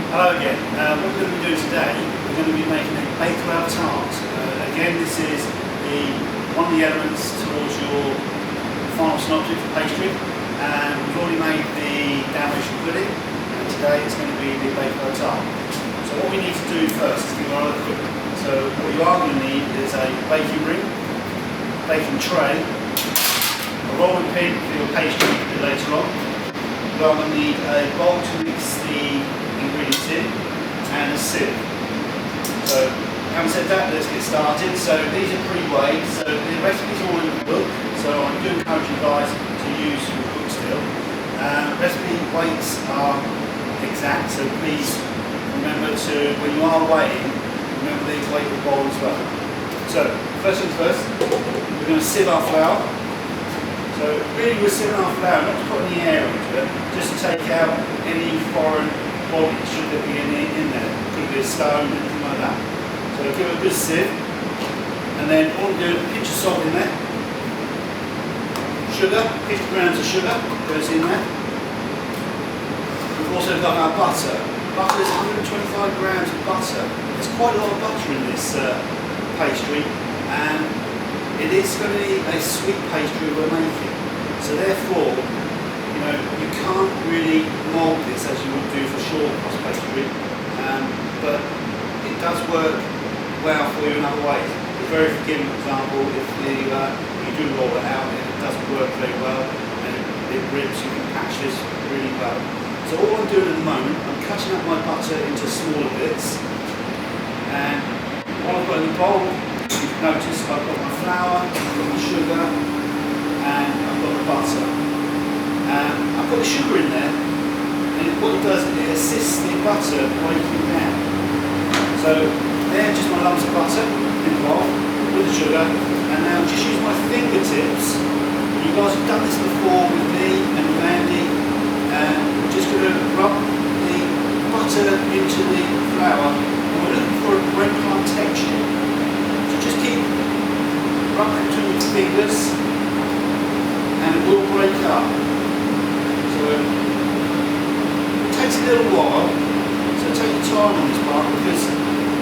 Hello again. What we're going to be doing today, we're going to be making a Bakewell Tart. Again, this is one of the elements towards your final synopsis for pastry. And we've already made the Dalmatian pudding, and today it's going to be the Bakewell Tart. So what we need to do first is give our other equipment. So what you are going to need is a baking ring, baking tray, a rolling pin for your pastry later on. You are going to need a bowl to mix the ingredients in, and a sieve. So, having said that, let's get started. So these are pre-weighed, so the recipe's all in the book, so I do encourage you guys to use your book still. Recipe weights are exact, so please remember to, when you are weighing, remember the weight of the bowl as well. So, first things first, we're going to sieve our flour. So really we're sieving our flour, not to put any air into it, just to take out any foreign bodies, should there be any in there. Could be a stone, anything like that. So give it a good sieve, and then all we're doing, a pinch of salt in there. Sugar, 50 grams of sugar goes in there. We've also got our butter. Butter is 125 grams of butter. There's quite a lot of butter in this pastry, and it is going to be a sweet pastry we're making. So therefore, you can't really mould this as you would do for short crust pastry, but it does work well for you in other ways. It's very forgiving, for example, if you do roll it out, it doesn't work very well and it rips, you can patch this really well. So all I'm doing at the moment, I'm cutting up my butter into smaller bits, and what I've got in the bowl, you've noticed I've got my flour, I've got my sugar, and I've got the butter. I've got the sugar in there, and what it does is it assists the butter breaking down. So there, just my lumps of butter in the bowl with the sugar, and now just use my fingertips. You guys have done this before with me and with Andy, and we're just going to rub the butter into the flour, and we're looking for a breadcrumb texture. So just keep rubbing between your fingers, and it will break up. So it takes a little while, so take your time on this part, because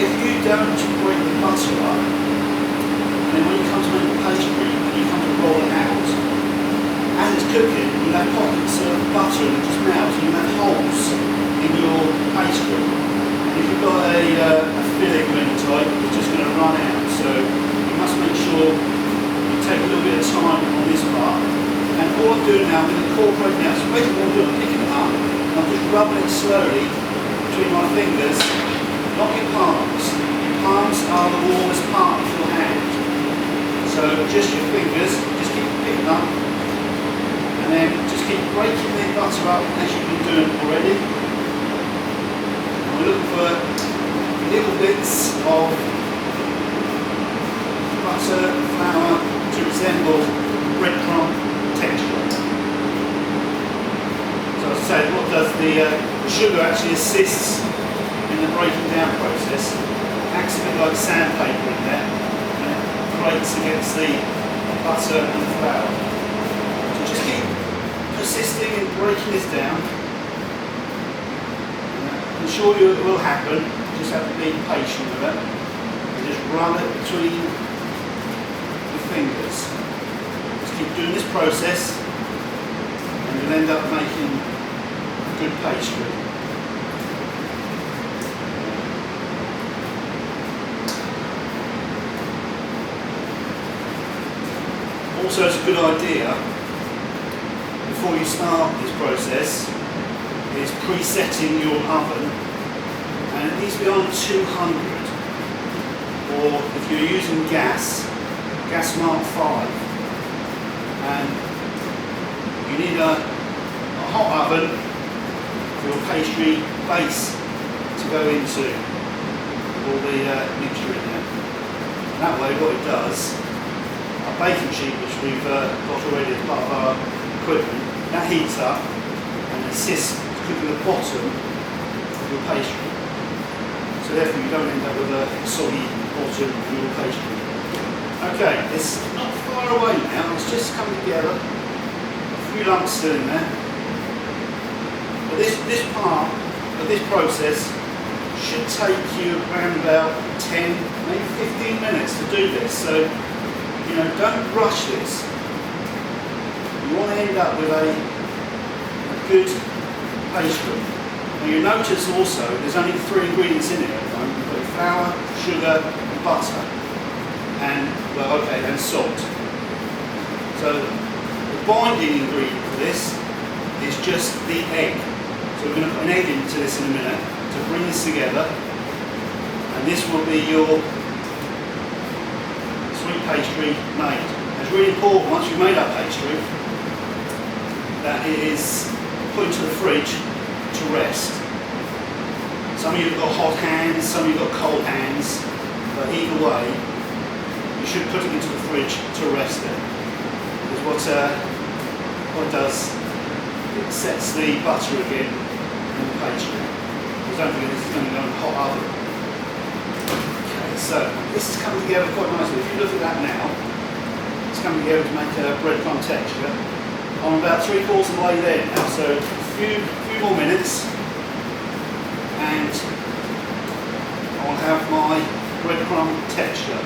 if you don't break the butter up, and then when you come to make the pastry and you come to roll it out, as it's cooking, you'll have pockets of butter that just melts, and you'll have holes in your pastry. And if you've got a filling of any type, it's just going to run out. So you must make sure you take a little bit of time on this part. And all I'm doing now, I'm going to incorporate now, so basically what I'm doing, I'm picking it up, and I'm just rubbing it slowly between my fingers, not your palms. Your palms are the warmest part of your hand. So just your fingers, just keep picking up, and then just keep breaking the butter up as you've been doing already. And we're looking for little bits of butter, flour to resemble breadcrumb texture. So as I say, what does the sugar actually assists in the breaking down process. It acts a bit like sandpaper in there, and it grates against the butter and the flour. So just keep persisting in breaking this down. I'm sure it will happen, you just have to be patient with it. And just run it between your fingers. Just keep doing this process, and you'll end up making a good pastry. Also, it's a good idea, before you start this process, is presetting your oven, and it needs to be on 200, or if you're using gas mark 5, and you need a hot oven for your pastry base to go into all the mixture in there. And that way what it does, our baking sheet, which we've got already as part of our equipment, that heats up and assists cooking the bottom of your pastry. So therefore you don't end up with a soggy bottom of your pastry. Okay, it's not far away now, it's just come together. A few lumps still in there. But this part but this process should take you around about 10, maybe 15 minutes to do this. So, you know, don't rush this. You want to end up with a good pastry. Now you notice also there's only 3 ingredients in it at the moment. You've got flour, sugar, butter, and and salt. So the binding ingredient for this is just the egg. So we're going to put an egg into this in a minute to bring this together, and this will be your sweet pastry made. It's really important once you've made our pastry that it is put into the fridge to rest. Some of you have got hot hands, some of you have got cold hands, but either way, you should put it into the fridge to rest it. Because what it does, it sets the butter again in the pastry. Because don't forget this is going to go in a hot oven. Okay, so this is coming together quite nicely. If you look at that now, it's coming together to make a breadcrumb texture. I'm about 3/4 of the way there now, so a few more minutes and I'll have my breadcrumb texture.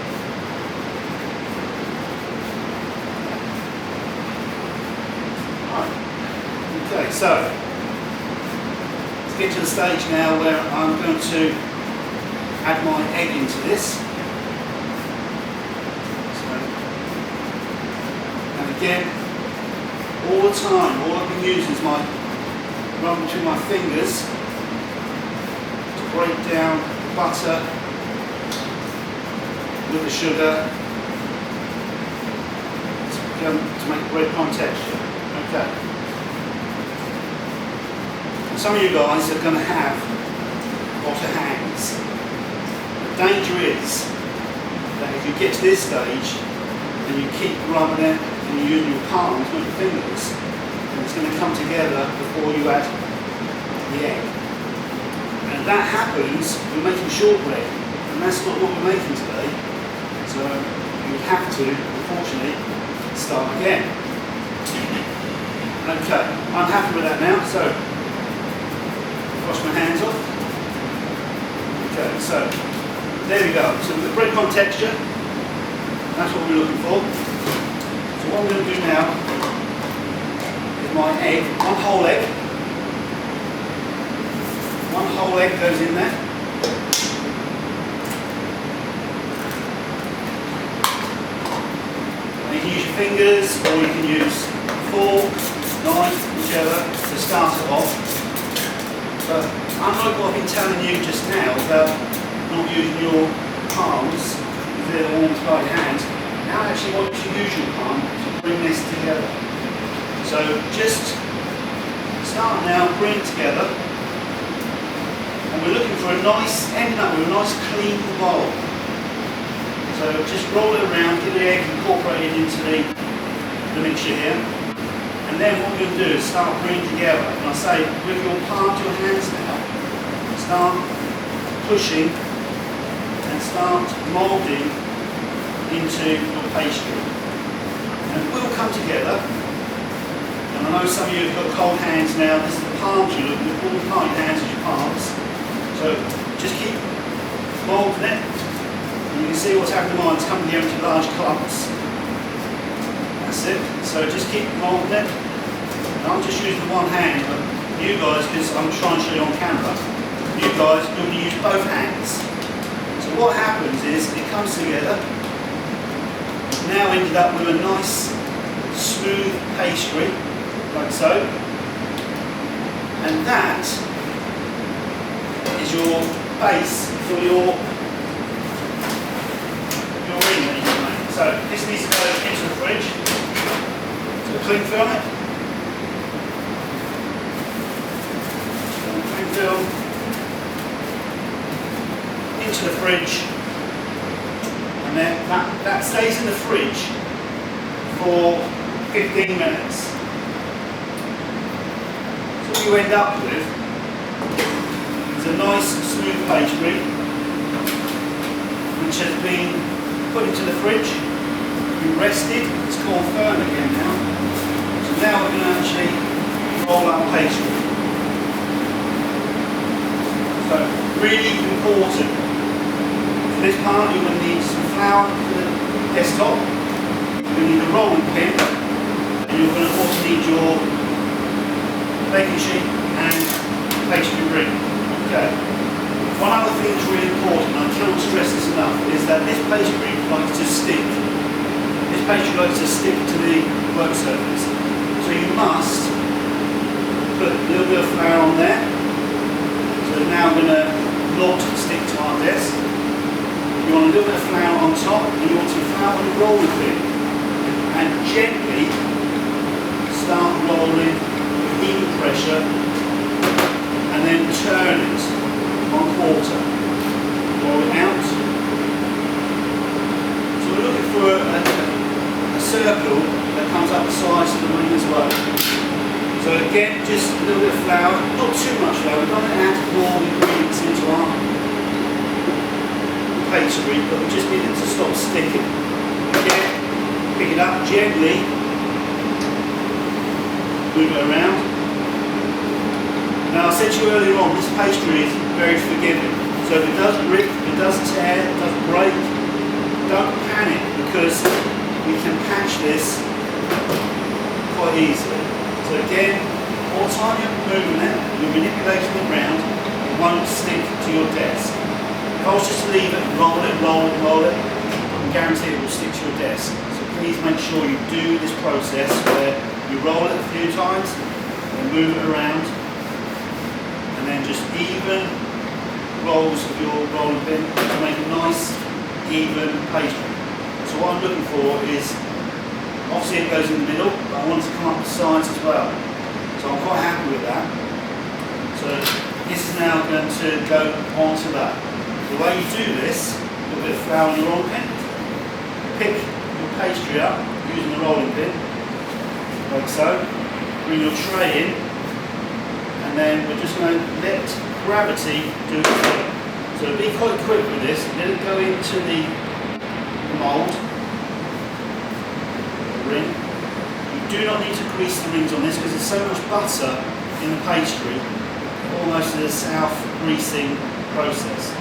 Right. Okay, so let's get to the stage now where I'm going to add my egg into this. And again, all the time, all I've been using is my run between my fingers to break down the butter with the sugar to make a breadcrumb texture. Okay. And some of you guys are going to have hotter hands. The danger is that if you get to this stage and you keep rubbing it and you're using your palms, not your fingers, and it's going to come together before you add the egg. And if that happens, we're making shortbread, and that's not what we're making today. So you have to, unfortunately, start again. Okay, I'm happy with that now, so wash my hands off. Okay, so there we go. So the breadcrumb texture, that's what we're looking for. So what I'm going to do now is my egg, one whole egg. One whole egg goes in there. And you can use your fingers or you can use a fork, knife, whichever, to start it off. But unlike what I've been telling you just now about not using your palms, if they're almost by your hands, now I actually want you to use your palm to bring this together. So just start now, bring it together, and we're looking for a nice, ending up with a nice clean bowl. So just roll it around, get the egg incorporated into the mixture here, and then what we're going to do is start bringing together. And I say, with your palm to your hands now, start pushing and start moulding into your pastry. And it will come together. And I know some of you have got cold hands now. This is the palms you're looking at, all the part of your hands as your palms. So just keep moulding it. And you can see what's happening on, it's coming here into large clumps. That's it. So just keep moulding it. And I'm just using one hand, but you guys, because I'm trying to show you on camera, you guys are going to use both hands. So what happens is it comes together. Now ended up with a nice smooth pastry, like so. And that is your base for your ring that you can make. So this needs to go into the fridge. So cling film it. Cling film into the fridge. And then that stays in the fridge for 15 minutes. So what you end up with is a nice smooth pastry which has been put into the fridge, been rested, it's gone firm again now. So now we're going to actually roll our pastry. So really important. For this part you're going to need some flour for the desktop, you're going to need a rolling pin, and you're going to also need your baking sheet and pastry ring. Okay. One other thing that's really important, and I cannot stress this enough, is that this pastry likes to stick. This pastry likes to stick to the work surface. So you must put a little bit of flour on there. So now I'm going to not stick to our desk. You want a little bit of flour on top, and you want some flour on the rolling pin. And gently start rolling with even pressure, and then turn it on quarter. Roll it out. So we're looking for a circle that comes up the sides of the ring as well. So again, just a little bit of flour, not too much flour. We don't add more ingredients into our pastry, but we just need it to stop sticking. Again, pick it up gently, move it around. Now I said to you earlier on, this pastry is very forgiving. So if it does rip, if it does tear, if it does break, don't panic, because we can patch this quite easily. So again, all the time you're moving it, you're manipulating it around, it won't stick to your desk. If I was just to leave it, roll it, roll it, roll it, I can guarantee it will stick to your desk. So please make sure you do this process where you roll it a few times, and move it around, and then just even rolls of your rolling pin to make a nice, even pastry. So what I'm looking for is, obviously it goes in the middle, but I want it to come up the sides as well. So I'm quite happy with that. So this is now going to go onto that. The way you do this, a little bit of flour on your rolling pin, pick your pastry up using the rolling pin, like so. Bring your tray in, and then we're just going to let gravity do its thing. So be quite quick with this, let it go into the mould, the ring. You do not need to grease the rings on this because there's so much butter in the pastry, almost a self-greasing process.